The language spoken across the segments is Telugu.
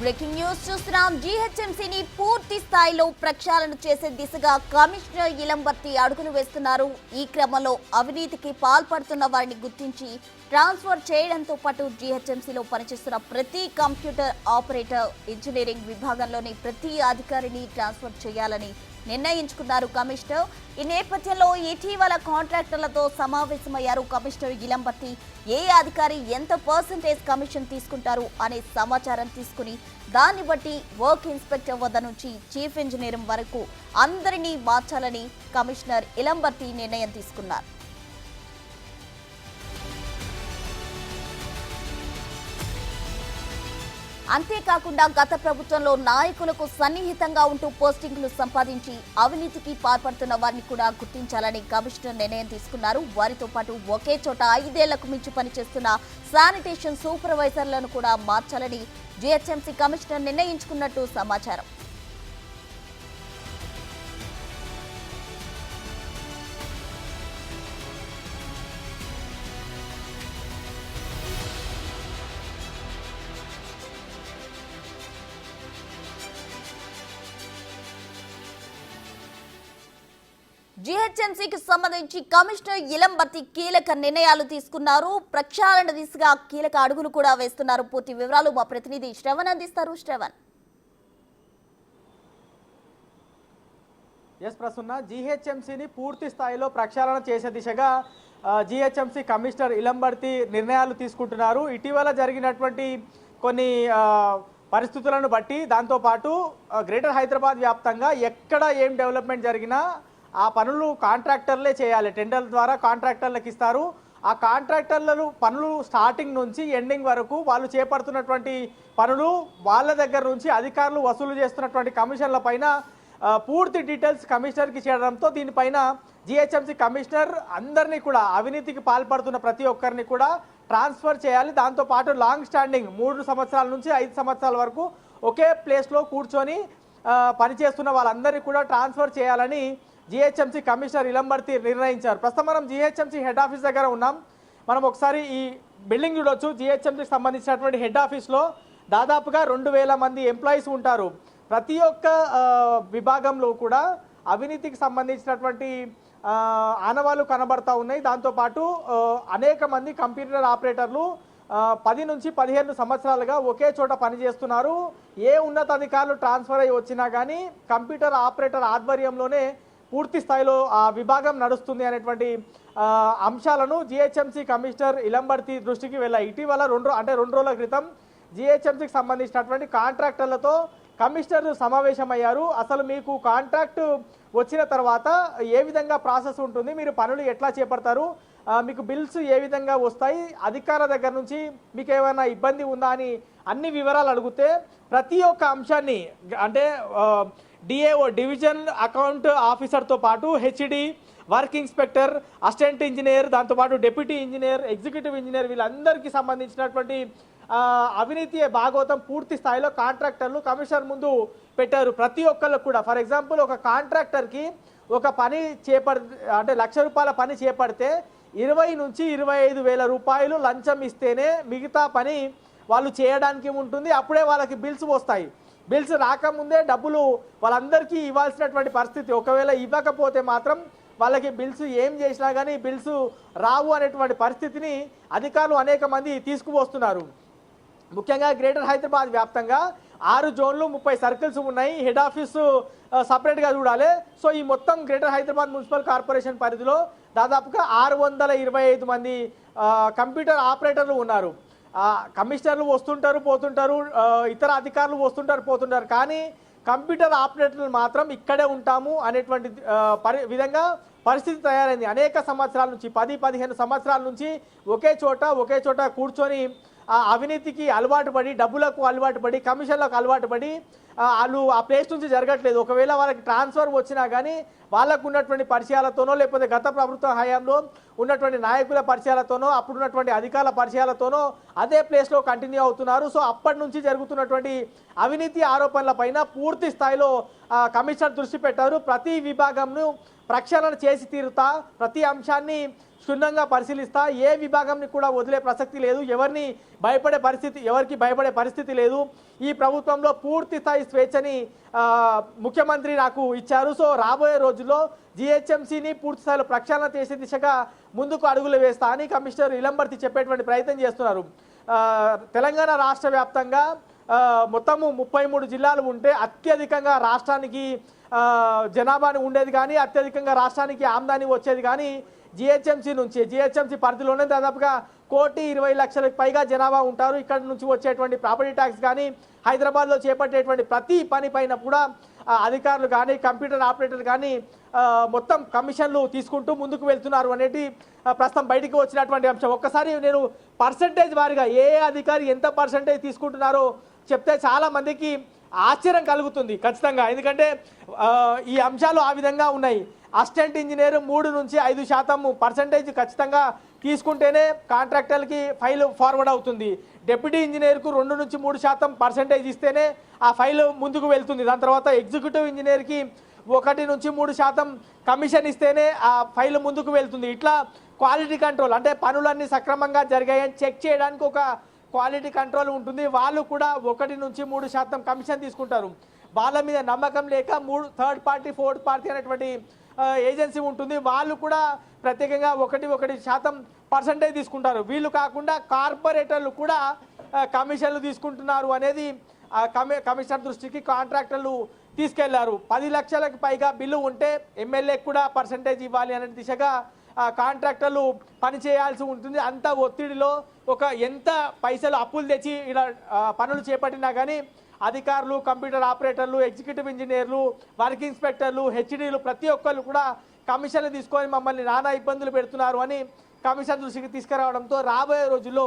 బ్రేకింగ్ న్యూస్ చూస్తున్నాం. జీహెచ్ఎంసీని పూర్తి స్థాయిలో ప్రక్షాళన చేసే దిశగా కమిషనర్ ఇలంబర్తి అడుగులు వేస్తున్నారు. ఈ క్రమంలో అవినీతికి పాల్పడుతున్న వారిని గుర్తించి ట్రాన్స్ఫర్ చేయడంతో పాటు జీహెచ్ఎంసీలో పనిచేస్తున్న ప్రతి కంప్యూటర్ ఆపరేటర్, ఇంజనీరింగ్ విభాగంలోని ప్రతి అధికారిని ట్రాన్స్ఫర్ చేయాలని నిర్ణయించుకున్నారు కమిషనర్. ఈ నేపథ్యంలో ఇటీవల కాంట్రాక్టర్లతో సమావేశమయ్యారు కమిషనర్ ఇలంబర్తి. ఏ అధికారి ఎంత పర్సెంటేజ్ కమిషన్ తీసుకుంటారు అనే సమాచారం తీసుకుని దాన్ని బట్టి వర్క్ ఇన్స్పెక్టర్ వద్ద నుంచి చీఫ్ ఇంజనీర్ వరకు అందరినీ మార్చాలని కమిషనర్ ఇలంబర్తి నిర్ణయం తీసుకున్నారు. అంతేకాకుండా గత ప్రభుత్వంలో నాయకులకు సన్నిహితంగా ఉంటూ పోస్టింగ్లు సంపాదించి అవినీతికి పాల్పడుతున్న వారిని కూడా గుర్తించాలని కమిషనర్ నిర్ణయం తీసుకున్నారు. వారితో పాటు ఒకే చోట 5 ఏళ్లకు మించి పనిచేస్తున్న శానిటేషన్ సూపర్వైజర్లను కూడా మార్చాలని జీహెచ్ఎంసీ కమిషనర్ నిర్ణయించుకున్నట్టు సమాచారం. జీహెచ్ఎంసీకి సంబంధించి కమిషనర్ ఇలంబర్తి కీలక నిర్ణయాలు తీసుకున్నారు. ప్రక్షాళన దిశగా కీలక అడుగులు కూడా వేస్తున్నారు. పూర్తి వివరాలు మా ప్రతినిధి శ్రవణ్ అందిస్తారు. శ్రవణ్. ప్రసన్న, జీహెచ్ఎంసీని పూర్తి స్థాయిలో ప్రక్షాళన చేసే దిశగా జీహెచ్ఎంసీ కమిషనర్ ఇలంబర్తి నిర్ణయాలు తీసుకుంటున్నారు. ఇటీవల జరిగినటువంటి కొన్ని పరిస్థితులను బట్టి, దాంతోపాటు గ్రేటర్ హైదరాబాద్ వ్యాప్తంగా ఎక్కడ ఏం డెవలప్మెంట్ జరిగినా ఆ పనులు కాంట్రాక్టర్లే చేయాలి. టెండర్ల ద్వారా కాంట్రాక్టర్లకు ఇస్తారు. ఆ కాంట్రాక్టర్లను పనులు స్టార్టింగ్ నుంచి ఎండింగ్ వరకు వాళ్ళు చేపడుతున్నటువంటి పనులు, వాళ్ళ దగ్గర నుంచి అధికారులు వసూలు చేస్తున్నటువంటి కమిషన్ల పైన పూర్తి డీటెయిల్స్ కమిషనర్కి చేయడంతో దీనిపైన జీహెచ్ఎంసీ కమిషనర్ అందరినీ కూడా అవినీతికి పాల్పడుతున్న ప్రతి ఒక్కరిని కూడా ట్రాన్స్ఫర్ చేయాలి. దాంతోపాటు లాంగ్ స్టాండింగ్ 3 సంవత్సరాల నుంచి 5 సంవత్సరాల వరకు ఒకే ప్లేస్లో కూర్చొని పనిచేస్తున్న వాళ్ళందరినీ కూడా ట్రాన్స్ఫర్ చేయాలని జీహెచ్ఎంసీ కమిషనర్ ఇలంబర్తి నిర్ణయించారు. ప్రస్తుతం మనం జీహెచ్ఎంసీ హెడ్ ఆఫీస్ దగ్గర ఉన్నాం. మనం ఒకసారి ఈ బిల్డింగ్ చూడొచ్చు. జీహెచ్ఎంసీకి సంబంధించినటువంటి హెడ్ ఆఫీస్లో దాదాపుగా 2000 మంది ఎంప్లాయీస్ ఉంటారు. ప్రతి ఒక్క విభాగంలో కూడా అవినీతికి సంబంధించినటువంటి ఆనవాళ్లు కనబడతా ఉన్నాయి. దాంతోపాటు అనేక మంది కంప్యూటర్ ఆపరేటర్లు 10 నుంచి 15 సంవత్సరాలుగా ఒకే చోట పనిచేస్తున్నారు. ఏ ఉన్నతాధికారులు ట్రాన్స్ఫర్ అయ్యి వచ్చినా కానీ కంప్యూటర్ ఆపరేటర్ ఆధ్వర్యంలోనే పూర్తి స్థాయిలో ఆ విభాగం నడుస్తుంది అనేటువంటి అంశాలను జీహెచ్ఎంసీ కమిషనర్ ఇలంబర్తి దృష్టికి వెళ్ళాయి. ఇటీవల 2 రోజుల క్రితం జీహెచ్ఎంసీకి సంబంధించినటువంటి కాంట్రాక్టర్లతో కమిషనర్ సమావేశమయ్యారు. అసలు మీకు కాంట్రాక్ట్ వచ్చిన తర్వాత ఏ విధంగా ప్రాసెస్ ఉంటుంది, మీరు పనులు ఎట్లా చేపడతారు, మీకు బిల్స్ ఏ విధంగా వస్తాయి, అధికారుల దగ్గర నుంచి మీకు ఏమైనా ఇబ్బంది ఉందా అని అన్ని వివరాలు అడిగితే ప్రతి ఒక్క అంశాన్ని, అంటే డిఏఓ డివిజన్ అకౌంట్ ఆఫీసర్తో పాటు HD, work inspector, assistant engineer, దాంతోపాటు డిప్యూటీ ఇంజనీర్, ఎగ్జిక్యూటివ్ ఇంజనీర్, వీళ్ళందరికీ సంబంధించినటువంటి అవినీతి భాగవతం పూర్తి స్థాయిలో కాంట్రాక్టర్లు కమిషనర్ ముందు పెట్టారు. ప్రతి ఒక్కళ్ళు కూడా, ఫర్ ఎగ్జాంపుల్ ఒక కాంట్రాక్టర్కి ఒక పని అంటే ₹1,00,000 పని చేపడితే 20 నుంచి 25 వేల రూపాయలు లంచం ఇస్తేనే మిగతా పని వాళ్ళు చేయడానికి ఉంటుంది. అప్పుడే వాళ్ళకి బిల్స్ వస్తాయి. బిల్స్ రాకముందే డబ్బులు వాళ్ళందరికీ ఇవ్వాల్సినటువంటి పరిస్థితి. ఒకవేళ ఇవ్వకపోతే మాత్రం వాళ్ళకి బిల్స్ ఏం చేసినా కానీ బిల్స్ రావు అనేటువంటి పరిస్థితిని అధికారులు అనేక మంది తీసుకువస్తున్నారు. ముఖ్యంగా గ్రేటర్ హైదరాబాద్ వ్యాప్తంగా 6 జోన్లు 30 సర్కిల్స్ ఉన్నాయి. హెడ్ ఆఫీసు సపరేట్గా చూడాలి. సో ఈ మొత్తం గ్రేటర్ హైదరాబాద్ మున్సిపల్ కార్పొరేషన్ పరిధిలో దాదాపుగా 625 మంది కంప్యూటర్ ఆపరేటర్లు ఉన్నారు. కమిషనర్లు వస్తుంటారు పోతుంటారు, ఇతర అధికారులు వస్తుంటారు పోతుంటారు, కానీ కంప్యూటర్ ఆపరేటర్లు మాత్రం ఇక్కడే ఉంటాము అనేటువంటి విధంగా పరిస్థితి తయారైంది. అనేక సంవత్సరాల నుంచి 10-15 సంవత్సరాల నుంచి ఒకే చోట కూర్చొని అవినీతికి అలవాటు పడి, డబ్బులకు అలవాటు పడి, కమిషన్లకు అలవాటు పడి వాళ్ళు ఆ ప్లేస్ నుంచి జరగట్లేదు. ఒకవేళ వాళ్ళకి ట్రాన్స్ఫర్ వచ్చినా కానీ వాళ్ళకు ఉన్నటువంటి పరిచయాలతోనో, లేకపోతే గత ప్రభుత్వ హయాంలో ఉన్నటువంటి నాయకుల పరిచయాలతోనో, అప్పుడున్నటువంటి అధికారుల పరిచయాలతోనో అదే ప్లేస్లో కంటిన్యూ అవుతున్నారు. సో అప్పటి నుంచి జరుగుతున్నటువంటి అవినీతి ఆరోపణలపైన పూర్తి స్థాయిలో కమిషనర్ దృష్టి పెట్టారు. ప్రతి విభాగంను ప్రక్షాళన చేసి తీరుతా, ప్రతి అంశాన్ని క్షుణ్ణంగా పరిశీలిస్తా, ఏ విభాగంని కూడా వదిలే ప్రసక్తి లేదు, ఎవరికి భయపడే పరిస్థితి లేదు. ఈ ప్రభుత్వంలో పూర్తి స్థాయి స్వేచ్ఛని ముఖ్యమంత్రి నాకు ఇచ్చారు. సో రాబోయే రోజుల్లో జిహెచ్ఎంసీని పూర్తి స్థాయిలో ప్రక్షాళన చేసే దిశగా ముందుకు అడుగులు వేస్తా అని కమిషనర్ ఇలంబర్తి చెప్పేటువంటి ప్రయత్నం చేస్తున్నారు. తెలంగాణ రాష్ట్ర వ్యాప్తంగా మొత్తము 33 జిల్లాలు ఉంటే అత్యధికంగా రాష్ట్రానికి జనాభాని ఉండేది కానీ, అత్యధికంగా రాష్ట్రానికి ఆమ్దాని వచ్చేది కానీ జిహెచ్ఎంసీ నుంచి. జిహెచ్ఎంసీ పరిధిలోనే దాదాపుగా 1,20,00,000కి పైగా జనాభా ఉంటారు. ఇక్కడ నుంచి వచ్చేటువంటి ప్రాపర్టీ ట్యాక్స్ కానీ, హైదరాబాద్లో చేపట్టేటువంటి ప్రతి పని పైన కూడా అధికారులు కానీ, కంప్యూటర్ ఆపరేటర్లు కానీ మొత్తం కమిషన్లు తీసుకుంటూ ముందుకు వెళ్తున్నారు అనేది ప్రస్తుతం బయటికి వచ్చినటువంటి అంశం. ఒక్కసారి నేను పర్సంటేజ్ వారిగా ఏ అధికారి ఎంత పర్సంటేజ్ తీసుకుంటున్నారో చెప్తే చాలా మందికి ఆశ్చర్యం కలుగుతుంది ఖచ్చితంగా. ఎందుకంటే ఈ అంశాలు ఆ విధంగా ఉన్నాయి. అసిస్టెంట్ ఇంజనీర్ 3 నుంచి 5% పర్సంటేజ్ ఖచ్చితంగా తీసుకుంటేనే కాంట్రాక్టర్లకి ఫైల్ ఫార్వర్డ్ అవుతుంది. డిప్యూటీ ఇంజనీర్కు 2 నుంచి 3% పర్సంటేజ్ ఇస్తేనే ఆ ఫైల్ ముందుకు వెళ్తుంది. దాని తర్వాత ఎగ్జిక్యూటివ్ ఇంజనీర్కి 1 నుంచి 3% కమిషన్ ఇస్తేనే ఆ ఫైల్ ముందుకు వెళ్తుంది. ఇట్లా క్వాలిటీ కంట్రోల్ అంటే పనులన్నీ సక్రమంగా జరిగాయని చెక్ చేయడానికి ఒక క్వాలిటీ కంట్రోల్ ఉంటుంది. వాళ్ళు కూడా 1 నుంచి 3% కమిషన్ తీసుకుంటారు. వాళ్ళ మీద నమ్మకం లేక థర్డ్ పార్టీ, ఫోర్త్ పార్టీ అనేటువంటి ఏజెన్సీ ఉంటుంది. వాళ్ళు కూడా ప్రత్యేకంగా 1% పర్సంటేజ్ తీసుకుంటారు. వీళ్ళు కాకుండా కార్పొరేటర్లు కూడా కమిషన్లు తీసుకుంటున్నారు అనేది కమిషనర్ దృష్టికి కాంట్రాక్టర్లు తీసుకెళ్లారు. 10 లక్షలకు పైగా బిల్లు ఉంటే ఎమ్మెల్యేకి కూడా పర్సంటేజ్ ఇవ్వాలి అనే దిశగా కాంట్రాక్టర్లు పనిచేయాల్సి ఉంటుంది. అంత ఒత్తిడిలో ఎంత పైసలు అప్పులు తెచ్చి ఇలా పనులు చేపట్టినా కానీ అధికారులు, కంప్యూటర్ ఆపరేటర్లు, ఎగ్జిక్యూటివ్ ఇంజనీర్లు, వర్క్ ఇన్స్పెక్టర్లు, హెచ్డీలు ప్రతి ఒక్కరు కూడా కమిషన్లు తీసుకొని మమ్మల్ని నానా ఇబ్బందులు పెడుతున్నారు అని కమిషన్ దృష్టికి తీసుకురావడంతో రాబోయే రోజుల్లో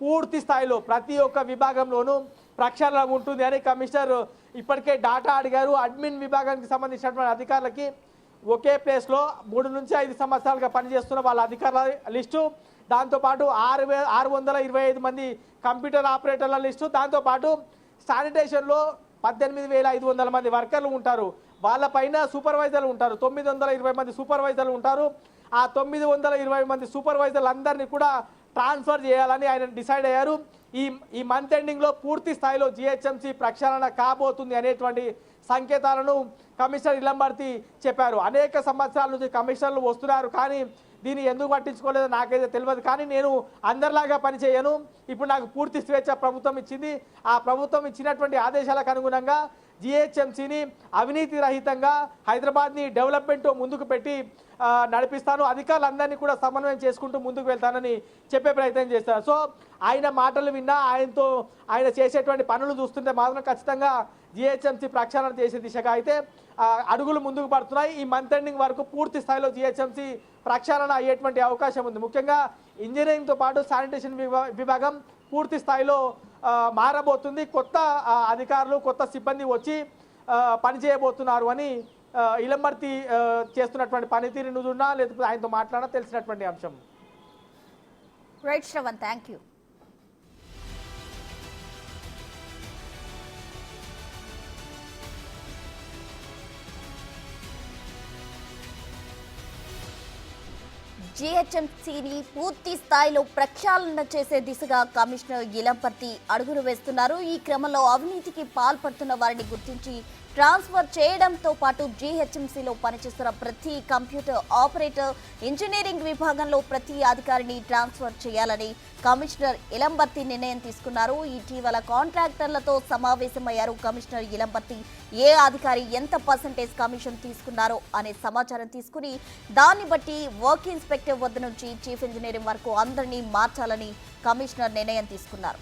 పూర్తి స్థాయిలో ప్రతి ఒక్క విభాగంలోనూ ప్రక్షాళన ఉంటుంది అని కమిషనర్ ఇప్పటికే డాటా అడిగారు. అడ్మిన్ విభాగానికి సంబంధించినటువంటి అధికారులకి ఒకే ప్లేస్లో 3 నుంచి 5 సంవత్సరాలుగా పనిచేస్తున్న వాళ్ళ అధికారుల లిస్టు, దాంతోపాటు 625 మంది కంప్యూటర్ ఆపరేటర్ల లిస్టు, దాంతోపాటు శానిటేషన్లో 18,500 మంది వర్కర్లు ఉంటారు. వాళ్ళపైన సూపర్వైజర్లు ఉంటారు. 920 మంది సూపర్వైజర్లు ఉంటారు. ఆ 920 మంది సూపర్వైజర్లు అందరినీ కూడా ట్రాన్స్ఫర్ చేయాలని ఆయన డిసైడ్ అయ్యారు. ఈ మంత్ ఎండింగ్లో పూర్తి స్థాయిలో జిహెచ్ఎంసీ ప్రక్షాళన కాబోతుంది అనేటువంటి సంకేతాలను కమిషనర్ ఇలంబర్తి చెప్పారు. అనేక సంవత్సరాల నుంచి కమిషనర్లు వస్తున్నారు కానీ దీన్ని ఎందుకు పట్టించుకోలేదో నాకైతే తెలియదు. కానీ నేను అందరిలాగా పనిచేయను. ఇప్పుడు నాకు పూర్తి స్వేచ్ఛ ప్రభుత్వం ఇచ్చింది. ఆ ప్రభుత్వం ఇచ్చినటువంటి ఆదేశాలకు అనుగుణంగా జిహెచ్ఎంసీని అవినీతి రహితంగా హైదరాబాద్ని డెవలప్మెంట్ ముందుకు పెట్టి నడిపిస్తాను. అధికారులందరినీ కూడా సమన్వయం చేసుకుంటూ ముందుకు వెళ్తానని చెప్పే ప్రయత్నం చేస్తారు. సో ఆయన మాటలు విన్నా, ఆయన చేసేటువంటి పనులు చూస్తుంటే మాత్రం ఖచ్చితంగా జిహెచ్ఎంసీ ప్రక్షాళన చేసే దిశగా అయితే అడుగులు ముందుకు పడుతున్నాయి. ఈ మంత్ ఎండింగ్ వరకు పూర్తి స్థాయిలో జిహెచ్ఎంసీ ప్రక్షాళన అయ్యేటువంటి అవకాశం ఉంది. ముఖ్యంగా ఇంజనీరింగ్తో పాటు శానిటేషన్ విభాగం పూర్తి స్థాయిలో మారబోతుంది. కొత్త అధికారులు, కొత్త సిబ్బంది వచ్చి పనిచేయబోతున్నారు అని ఇలంబర్తి చేస్తున్నటువంటి పనితీరు నుదున్నా లేకపోతే ఆయనతో మాట్లాడినా తెలిసినటువంటి అంశం. Right Shravan, thank you. జిహెచ్ఎంసీని పూర్తి స్థాయిలో ప్రక్షాళన చేసే దిశగా కమిషనర్ ఇలంపర్తి అడుగులు వేస్తున్నారు. ఈ క్రమంలో అవినీతికి పాల్పడుతున్న వారిని గుర్తించి ట్రాన్స్ఫర్ చేయడంతో పాటు జిహెచ్ఎంసీలో పనిచేస్తున్న ప్రతి కంప్యూటర్ ఆపరేటర్, ఇంజనీరింగ్ విభాగంలో ప్రతి అధికారిని ట్రాన్స్ఫర్ చేయాలని కమిషనర్ ఇలంబర్తి నిర్ణయం తీసుకున్నారు. ఇటీవల కాంట్రాక్టర్లతో సమావేశమయ్యారు కమిషనర్ ఇలంబర్తి. ఏ అధికారి ఎంత పర్సంటేజ్ కమిషన్ తీసుకున్నారో అనే సమాచారం తీసుకుని దాన్ని బట్టి వర్క్ ఇన్స్పెక్టర్ వద్ద నుంచి చీఫ్ ఇంజనీరింగ్ వరకు అందరినీ మార్చాలని కమిషనర్ నిర్ణయం తీసుకున్నారు.